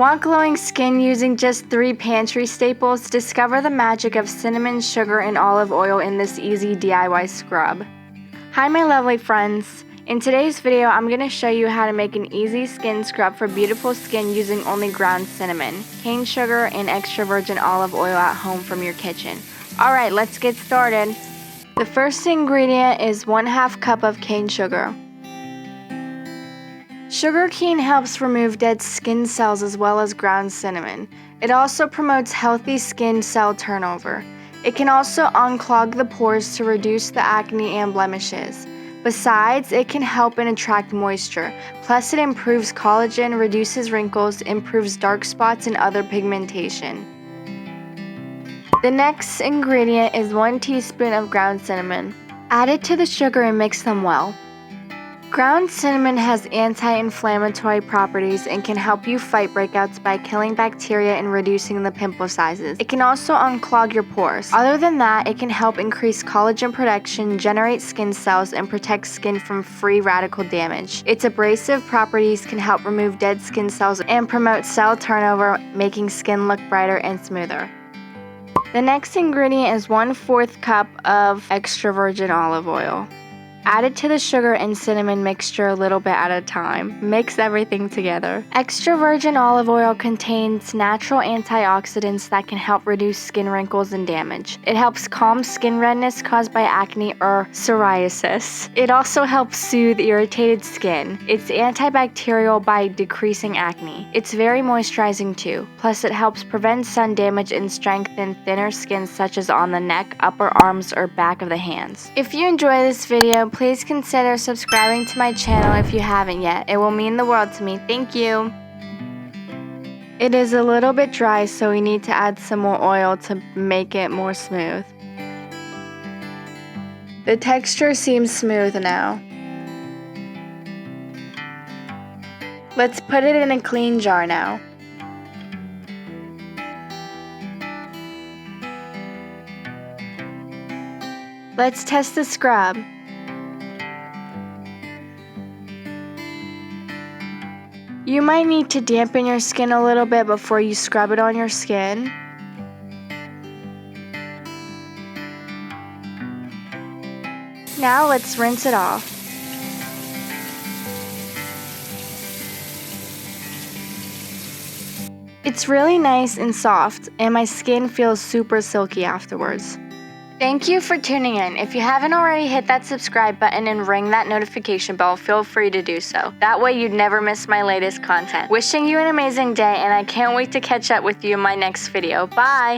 Want glowing skin using just 3 pantry staples? Discover the magic of cinnamon, sugar, and olive oil in this easy DIY scrub. Hi my lovely friends. In today's video, I'm going to show you how to make an easy skin scrub for beautiful skin using only ground cinnamon, cane sugar, and extra virgin olive oil at home from your kitchen. Alright, let's get started. The first ingredient is 1/2 cup of cane sugar. Sugar cane helps remove dead skin cells as well as ground cinnamon. It also promotes healthy skin cell turnover. It can also unclog the pores to reduce the acne and blemishes. Besides, it can help and attract moisture. Plus, it improves collagen, reduces wrinkles, improves dark spots, and other pigmentation. The next ingredient is 1 teaspoon of ground cinnamon. Add it to the sugar and mix them well. Ground cinnamon has anti-inflammatory properties and can help you fight breakouts by killing bacteria and reducing the pimple sizes. It can also unclog your pores. Other than that, it can help increase collagen production, generate skin cells, and protect skin from free radical damage. Its abrasive properties can help remove dead skin cells and promote cell turnover, making skin look brighter and smoother. The next ingredient is 1/4 cup of extra virgin olive oil. Add it to the sugar and cinnamon mixture a little bit at a time. Mix everything together. Extra virgin olive oil contains natural antioxidants that can help reduce skin wrinkles and damage. It helps calm skin redness caused by acne or psoriasis. It also helps soothe irritated skin. It's antibacterial by decreasing acne. It's very moisturizing too. Plus, it helps prevent sun damage and strengthen thinner skin such as on the neck, upper arms, or back of the hands. If you enjoy this video, please consider subscribing to my channel if you haven't yet. It will mean the world to me. Thank you. It is a little bit dry, so we need to add some more oil to make it more smooth. The texture seems smooth now. Let's put it in a clean jar now. Let's test the scrub. You might need to dampen your skin a little bit before you scrub it on your skin. Now let's rinse it off. It's really nice and soft, and my skin feels super silky afterwards. Thank you for tuning in. If you haven't already, hit that subscribe button and ring that notification bell. Feel free to do so. That way you'd never miss my latest content. Wishing you an amazing day, and I can't wait to catch up with you in my next video. Bye!